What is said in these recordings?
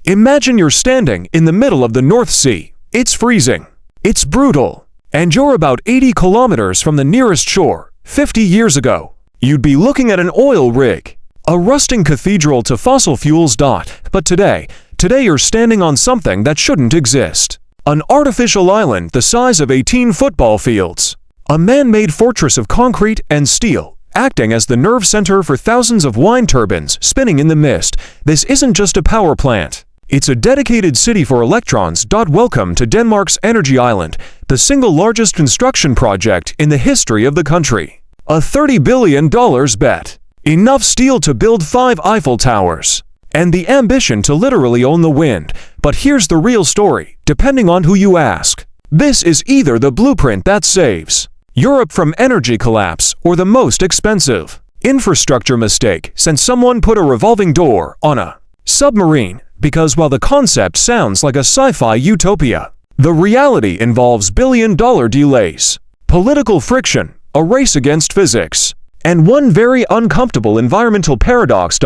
Imagine you're standing in the middle of the North Sea. It's freezing. It's brutal. And you're about 80 kilometers from the nearest shore. 50 years ago, you'd be looking at an oil rig, a rusting cathedral to fossil fuels. But today you're standing on something that shouldn't exist. An artificial island the size of 18 football fields. A man-made fortress of concrete and steel, acting as the nerve center for thousands of wind turbines spinning in the mist. This isn't just a power plant. It's a dedicated city for electrons. Welcome to Denmark's Energy Island, the single largest construction project in the history of the country. A $30 billion bet. Enough steel to build 5 Eiffel Towers. And the ambition to literally own the wind. But here's the real story, depending on who you ask. This is either the blueprint that saves Europe from energy collapse or the most expensive infrastructure mistake since someone put a revolving door on a submarine. Because while the concept sounds like a sci-fi utopia, the reality involves billion-dollar delays, political friction, a race against physics, and one very uncomfortable environmental paradox.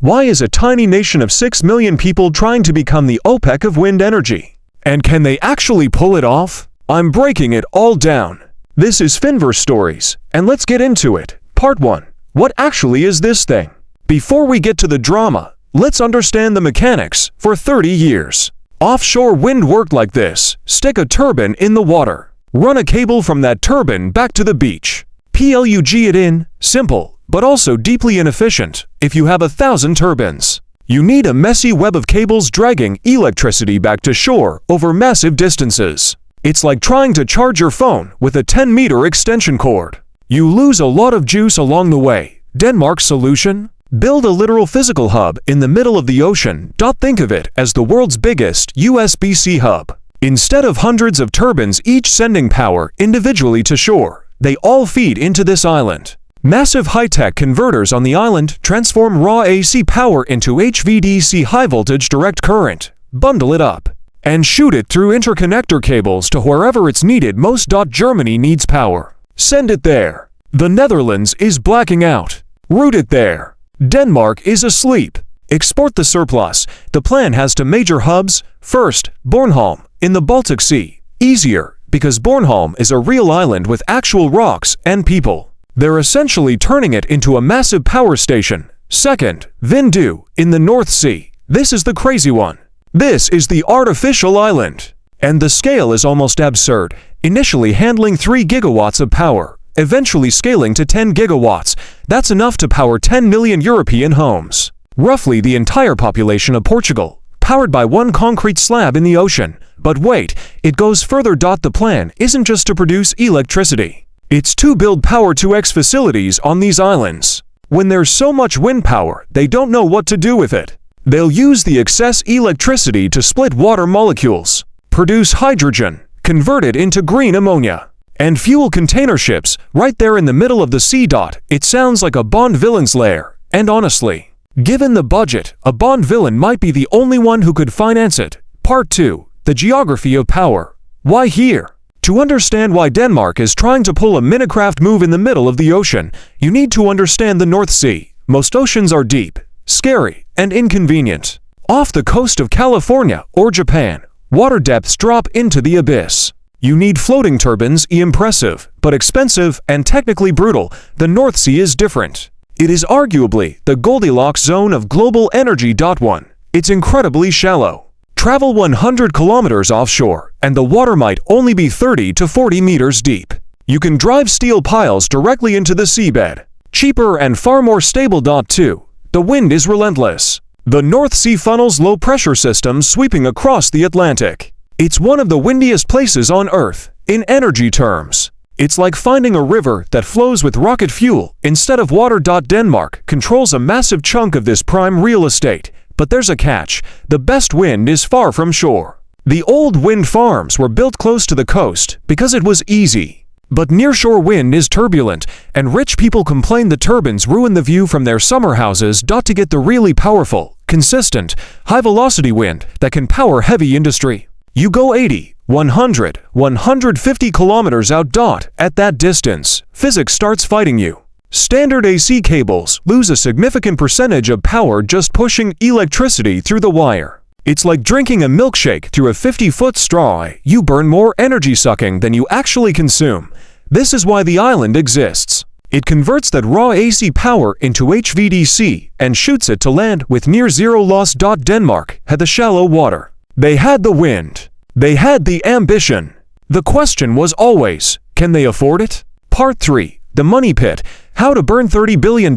Why is a tiny nation of 6 million people trying to become the OPEC of wind energy? And can they actually pull it off? I'm breaking it all down. This is Finverse Stories, and let's get into it. Part 1. What actually is this thing? Before we get to the drama, let's understand the mechanics. For 30 years, offshore wind worked like this. Stick a turbine in the water. Run a cable from that turbine back to the beach. Plug it in. Simple, but also deeply inefficient. If you have 1,000 turbines, you need a messy web of cables dragging electricity back to shore over massive distances. It's like trying to charge your phone with a 10-meter extension cord. You lose a lot of juice along the way. Denmark's solution? Build a literal physical hub in the middle of the ocean. Think of it as the world's biggest USB-C hub. Instead of hundreds of turbines each sending power individually to shore, they all feed into this island. Massive high-tech converters on the island transform raw AC power into HVDC high-voltage direct current, bundle it up, and shoot it through interconnector cables to wherever it's needed most. Germany needs power. Send it there. The Netherlands is blacking out. Route it there. Denmark is asleep. Export the surplus. The plan has 2 major hubs. First, Bornholm, in the Baltic Sea. Easier, because Bornholm is a real island with actual rocks and people. They're essentially turning it into a massive power station. Second, Vindu, in the North Sea. This is the crazy one. This is the artificial island. And the scale is almost absurd. Initially handling 3 gigawatts of power, eventually scaling to 10 gigawatts. That's enough to power 10 million European homes. Roughly the entire population of Portugal, powered by 1 concrete slab in the ocean. But wait, it goes further. The plan isn't just to produce electricity. It's to build Power 2X facilities on these islands. When there's so much wind power, they don't know what to do with it. They'll use the excess electricity to split water molecules, produce hydrogen, convert it into green ammonia, and fuel container ships right there in the middle of the sea. It sounds like a Bond villain's lair, and honestly, given the budget, a Bond villain might be the only one who could finance it. Part 2. The geography of power. Why here? To understand why Denmark is trying to pull a Minecraft move in the middle of the ocean, you need to understand the North Sea. Most oceans are deep, scary, and inconvenient. Off the coast of California or Japan, water depths drop into the abyss. You need floating turbines. Impressive, but expensive and technically brutal. The North Sea is different. It is arguably the Goldilocks zone of global energy. 1. It's incredibly shallow. Travel 100 kilometers offshore, and the water might only be 30 to 40 meters deep. You can drive steel piles directly into the seabed. Cheaper and far more stable. 2. The wind is relentless. The North Sea funnels low-pressure systems sweeping across the Atlantic. It's one of the windiest places on Earth, in energy terms. It's like finding a river that flows with rocket fuel instead of water. Denmark controls a massive chunk of this prime real estate, but there's a catch. The best wind is far from shore. The old wind farms were built close to the coast because it was easy. But nearshore wind is turbulent, and rich people complain the turbines ruin the view from their summer houses. To get the really powerful, consistent, high-velocity wind that can power heavy industry, you go 80, 100, 150 kilometers out. At that distance, physics starts fighting you. Standard AC cables lose a significant percentage of power just pushing electricity through the wire. It's like drinking a milkshake through a 50-foot straw. You burn more energy sucking than you actually consume. This is why the island exists. It converts that raw AC power into HVDC and shoots it to land with near zero loss. Denmark had the shallow water. They had the wind. They had the ambition. The question was always, can they afford it? Part 3. The Money Pit. How to burn $30 billion.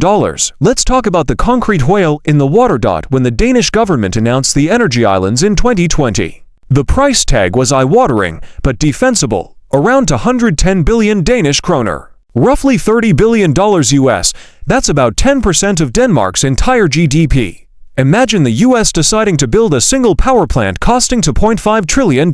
Let's talk about the concrete whale in the water. When the Danish government announced the energy islands in 2020. The price tag was eye-watering, but defensible, around 110 billion Danish kroner. Roughly $30 billion US, that's about 10% of Denmark's entire GDP. Imagine the US deciding to build a single power plant costing $2.5 trillion.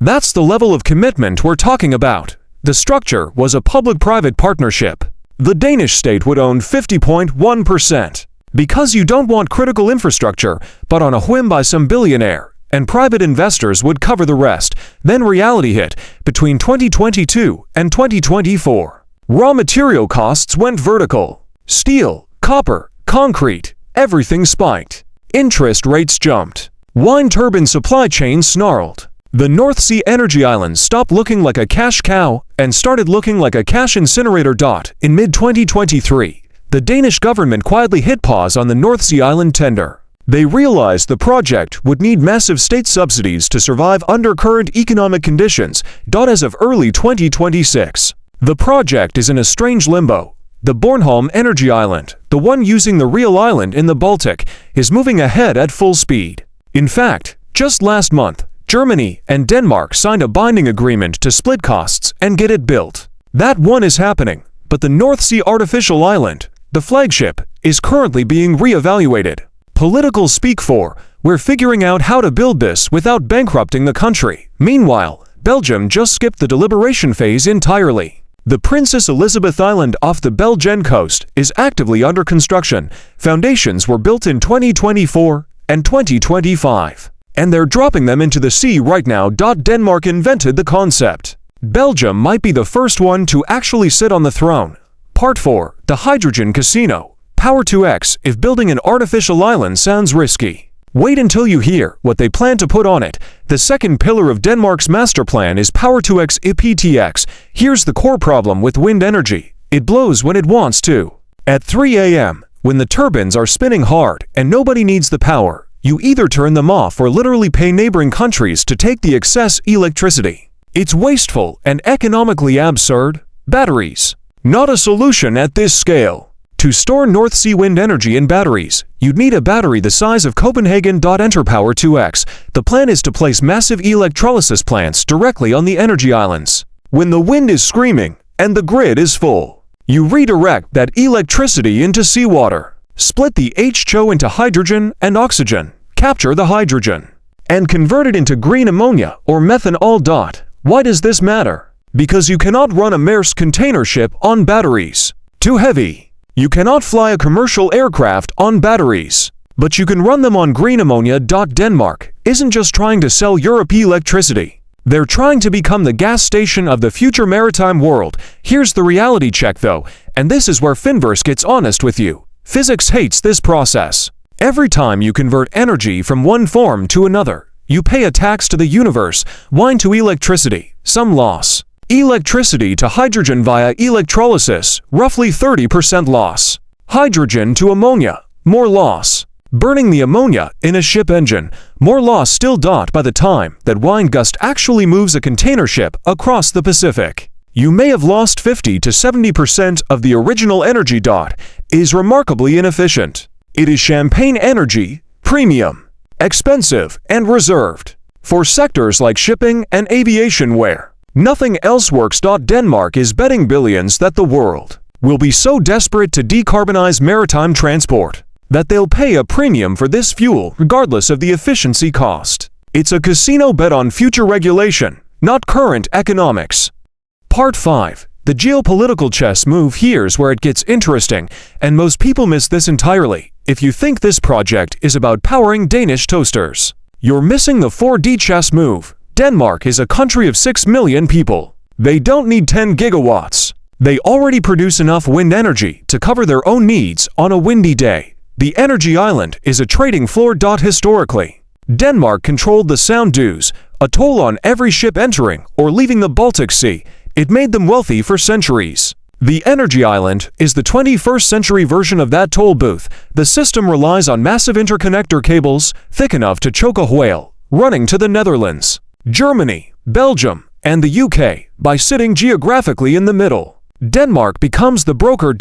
That's the level of commitment we're talking about. The structure was a public-private partnership. The Danish state would own 50.1%. Because you don't want critical infrastructure, but on a whim by some billionaire, and private investors would cover the rest. Then reality hit between 2022 and 2024. Raw material costs went vertical. Steel, copper, concrete, everything spiked. Interest rates jumped. Wind turbine supply chains snarled. The North Sea energy islands stopped looking like a cash cow and started looking like a cash incinerator. In mid-2023, the Danish government quietly hit pause on the North Sea island tender. They realized the project would need massive state subsidies to survive under current economic conditions. As of early 2026, the project is in a strange limbo. The Bornholm energy island, the one using the real island in the Baltic, is moving ahead at full speed. In fact, just last month, Germany and Denmark signed a binding agreement to split costs and get it built. That one is happening, but the North Sea artificial island, the flagship, is currently being re-evaluated. Political speak for, we're figuring out how to build this without bankrupting the country. Meanwhile, Belgium just skipped the deliberation phase entirely. The Princess Elizabeth Island off the Belgian coast is actively under construction. Foundations were built in 2024 and 2025. And they're dropping them into the sea right now. Denmark invented the concept. Belgium might be the first one to actually sit on the throne. Part 4. The Hydrogen Casino. Power-to-X. If building an artificial island sounds risky, wait until you hear what they plan to put on it. The second pillar of Denmark's master plan is Power-to-X IPTX. Here's the core problem with wind energy. It blows when it wants to. At 3 a.m., when the turbines are spinning hard and nobody needs the power, you either turn them off or literally pay neighboring countries to take the excess electricity. It's wasteful and economically absurd. Batteries. Not a solution at this scale. To store North Sea wind energy in batteries, you'd need a battery the size of Copenhagen. Enter Power-to-X. The plan is to place massive electrolysis plants directly on the energy islands. When the wind is screaming and the grid is full, you redirect that electricity into seawater. Split the H2O into hydrogen and oxygen, capture the hydrogen, and convert it into green ammonia or methanol. Why does this matter? Because you cannot run a Maersk container ship on batteries. Too heavy. You cannot fly a commercial aircraft on batteries. But you can run them on green ammonia. Denmark isn't just trying to sell Europe electricity. They're trying to become the gas station of the future maritime world. Here's the reality check though, and this is where Finverse gets honest with you. Physics hates this process. Every time you convert energy from one form to another, you pay a tax to the universe. Wine to electricity, some loss. Electricity to hydrogen via electrolysis, roughly 30% loss. Hydrogen to ammonia, more loss. Burning the ammonia in a ship engine, more loss still. By the time that wind gust actually moves a container ship across the Pacific, you may have lost 50 to 70% of the original energy. Is remarkably inefficient. It is champagne energy, premium, expensive, and reserved for sectors like shipping and aviation where nothing else works. Denmark is betting billions that the world will be so desperate to decarbonize maritime transport that they'll pay a premium for this fuel regardless of the efficiency cost. It's a casino bet on future regulation, not current economics. Part 5. The geopolitical chess move. Here's where it gets interesting, and most people miss this entirely. If you think this project is about powering Danish toasters, you're missing the 4D chess move. Denmark is a country of 6 million people. They don't need 10 gigawatts. They already produce enough wind energy to cover their own needs on a windy day. The energy island is a trading floor. Historically, Denmark controlled the sound dues, a toll on every ship entering or leaving the Baltic Sea. It made them wealthy for centuries. The Energy Island is the 21st century version of that toll booth. The system relies on massive interconnector cables thick enough to choke a whale, running to the Netherlands, Germany, Belgium, and the UK by sitting geographically in the middle. Denmark becomes the broker.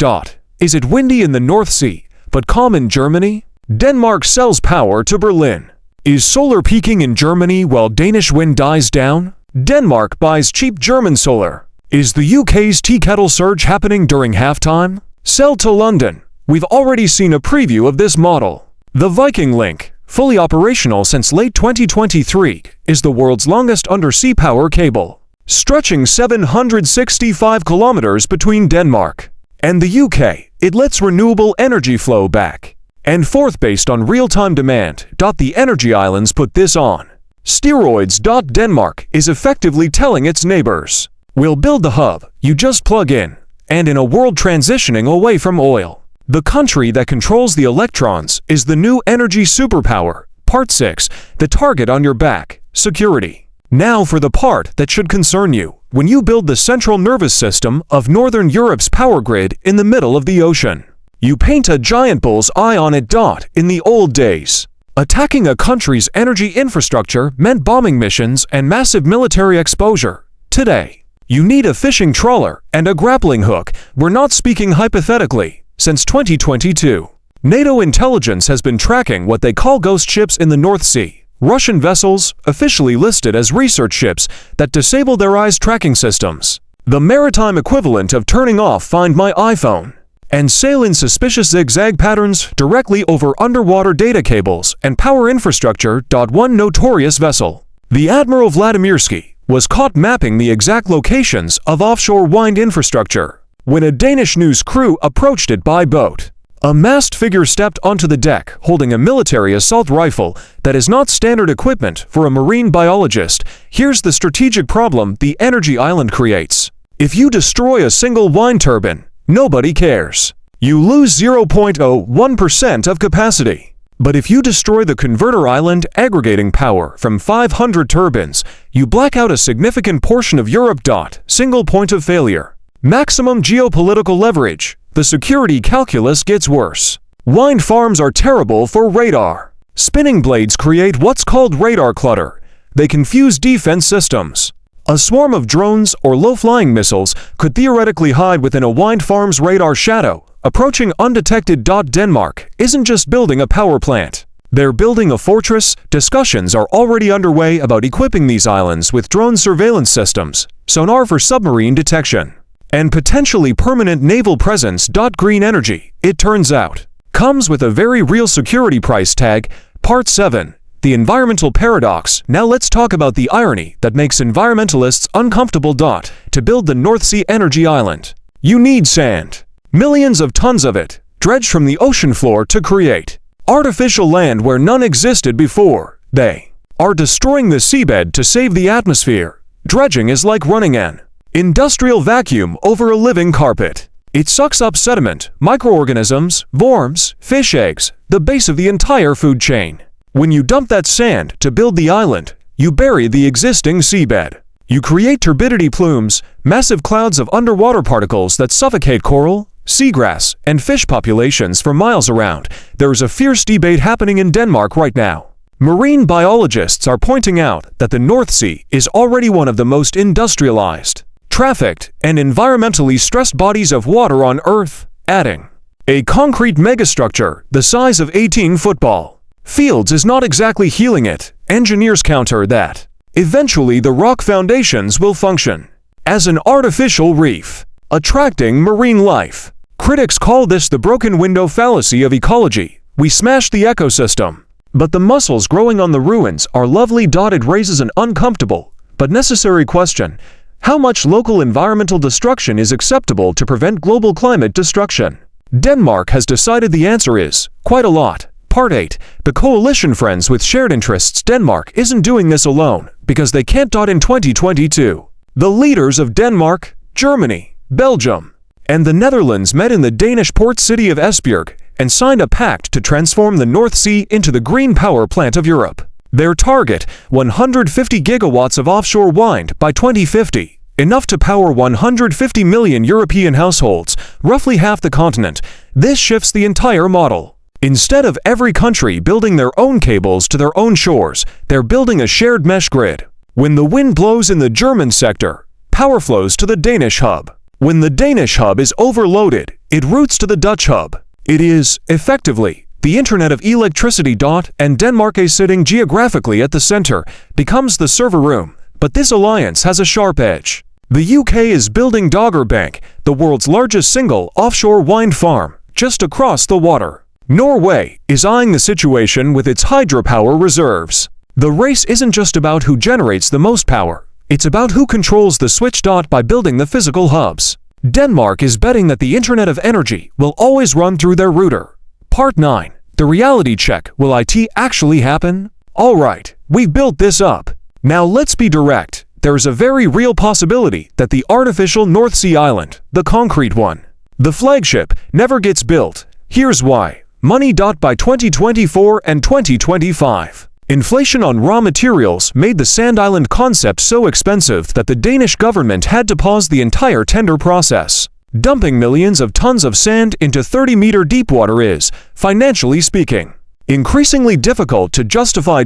Is it windy in the North Sea, but calm in Germany? Denmark sells power to Berlin. Is solar peaking in Germany while Danish wind dies down? Denmark buys cheap German solar. Is the UK's tea kettle surge happening during halftime? Sell to London. We've already seen a preview of this model. The Viking Link, fully operational since late 2023, is the world's longest undersea power cable, stretching 765 kilometers between Denmark and the UK. It lets renewable energy flow back and forth based on real-time demand. The Energy Islands put this on steroids. Denmark is effectively telling its neighbors, "We'll build the hub, you just plug in." And in a world transitioning away from oil, the country that controls the electrons is the new energy superpower. Part 6. The target on your back. Security. Now for the part that should concern you. When you build the central nervous system of Northern Europe's power grid in the middle of the ocean, you paint a giant bull's eye on it. In the old days, attacking a country's energy infrastructure meant bombing missions and massive military exposure. Today, you need a fishing trawler and a grappling hook. We're not speaking hypothetically. Since 2022, NATO intelligence has been tracking what they call ghost ships in the North Sea, Russian vessels officially listed as research ships that disable their eyes tracking systems, the maritime equivalent of turning off Find My iPhone, and sail in suspicious zigzag patterns directly over underwater data cables and power infrastructure. One notorious vessel, the Admiral Vladimirsky, was caught mapping the exact locations of offshore wind infrastructure when a Danish news crew approached it by boat. A masked figure stepped onto the deck holding a military assault rifle that is not standard equipment for a marine biologist. Here's the strategic problem the Energy Island creates. If you destroy a single wind turbine, nobody cares. You lose 0.01% of capacity. But if you destroy the converter island aggregating power from 500 turbines, you black out a significant portion of Europe. Single point of failure. Maximum geopolitical leverage. The security calculus gets worse. Wind farms are terrible for radar. Spinning blades create what's called radar clutter. They confuse defense systems. A swarm of drones or low-flying missiles could theoretically hide within a wind farm's radar shadow, approaching undetected. Denmark isn't just building a power plant. They're building a fortress. Discussions are already underway about equipping these islands with drone surveillance systems, sonar for submarine detection, and potentially permanent naval presence. Green energy, it turns out, comes with a very real security price tag. Part 7. The environmental paradox. Now let's talk about the irony that makes environmentalists uncomfortable. To build the North Sea Energy Island, you need sand. Millions of tons of it, dredged from the ocean floor to create artificial land where none existed before. They are destroying the seabed to save the atmosphere. Dredging is like running an industrial vacuum over a living carpet. It sucks up sediment, microorganisms, worms, fish eggs, the base of the entire food chain. When you dump that sand to build the island, you bury the existing seabed. You create turbidity plumes, massive clouds of underwater particles that suffocate coral, seagrass, and fish populations for miles around. There is a fierce debate happening in Denmark right now. Marine biologists are pointing out that the North Sea is already one of the most industrialized, trafficked, and environmentally stressed bodies of water on Earth, adding, a concrete megastructure the size of 18 football fields is not exactly healing it. Engineers counter that eventually the rock foundations will function as an artificial reef, attracting marine life. Critics call this the broken window fallacy of ecology. We smash the ecosystem, but the mussels growing on the ruins are lovely. It raises an uncomfortable but necessary question. How much local environmental destruction is acceptable to prevent global climate destruction? Denmark has decided the answer is quite a lot. Part 8. The coalition friends with shared interests. Denmark isn't doing this alone because they can't. In 2022, the leaders of Denmark, Germany, Belgium, and the Netherlands met in the Danish port city of Esbjerg and signed a pact to transform the North Sea into the green power plant of Europe. Their target, 150 gigawatts of offshore wind by 2050, enough to power 150 million European households, roughly half the continent. This shifts the entire model. Instead of every country building their own cables to their own shores, they're building a shared mesh grid. When the wind blows in the German sector, power flows to the Danish hub. When the Danish hub is overloaded, it routes to the Dutch hub. It is, effectively, the Internet of Electricity. And Denmark, sitting geographically at the center, becomes the server room. But this alliance has a sharp edge. The UK is building Dogger Bank, the world's largest single offshore wind farm, just across the water. Norway is eyeing the situation with its hydropower reserves. The race isn't just about who generates the most power. It's about who controls the switch. By building the physical hubs. Denmark is betting that the Internet of Energy will always run through their router. Part 9. The reality check. Will IT actually happen? Alright, we've built this up. Now let's be direct. There's a very real possibility that the artificial North Sea island, the concrete one, the flagship, never gets built. Here's why. Money. By 2024 and 2025. Inflation on raw materials made the sand island concept so expensive that the Danish government had to pause the entire tender process. Dumping millions of tons of sand into 30-meter deep water is, financially speaking, increasingly difficult to justify.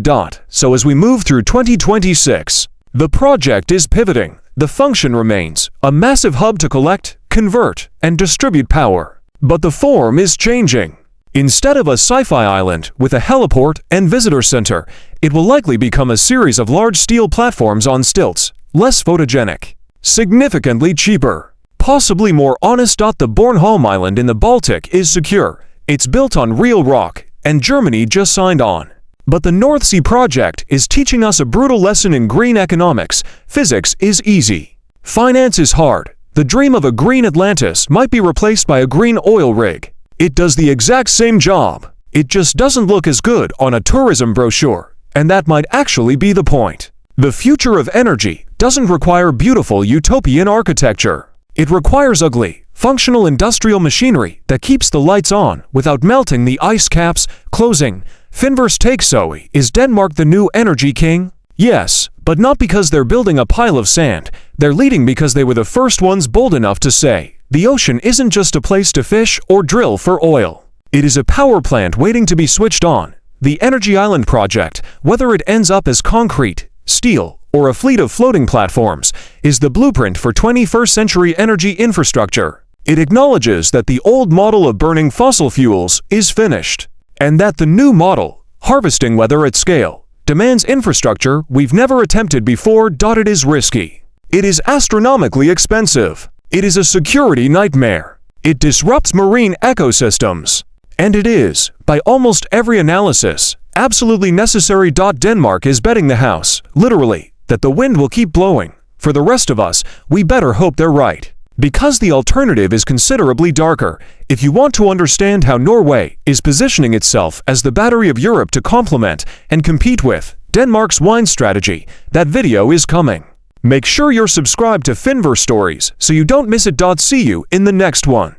So as we move through 2026, the project is pivoting. The function remains a massive hub to collect, convert, and distribute power. But the form is changing. Instead of a sci-fi island with a heliport and visitor center, it will likely become a series of large steel platforms on stilts, less photogenic, significantly cheaper, possibly more honest. The Bornholm Island in the Baltic is secure. It's built on real rock, and Germany just signed on. But the North Sea project is teaching us a brutal lesson in green economics. Physics is easy. Finance is hard. The dream of a green Atlantis might be replaced by a green oil rig. It does the exact same job. It just doesn't look as good on a tourism brochure, and that might actually be the point. The future of energy doesn't require beautiful utopian architecture. It requires ugly, functional industrial machinery that keeps the lights on without melting the ice caps. Closing. Finverse takes. So is Denmark the new energy king? Yes, but not because they're building a pile of sand. They're leading because they were the first ones bold enough to say, the ocean isn't just a place to fish or drill for oil. It is a power plant waiting to be switched on. The Energy Island project, whether it ends up as concrete, steel, or a fleet of floating platforms, is the blueprint for 21st century energy infrastructure. It acknowledges that the old model of burning fossil fuels is finished, and that the new model, harvesting weather at scale, demands infrastructure we've never attempted before. It is risky. It is astronomically expensive. It is a security nightmare. It disrupts marine ecosystems. And it is, by almost every analysis, absolutely necessary. Denmark is betting the house, literally, that the wind will keep blowing. For the rest of us, we better hope they're right. Because the alternative is considerably darker. If you want to understand how Norway is positioning itself as the battery of Europe to complement and compete with Denmark's wine strategy, that video is coming. Make sure you're subscribed to Finverse Stories so you don't miss it. See you in the next one.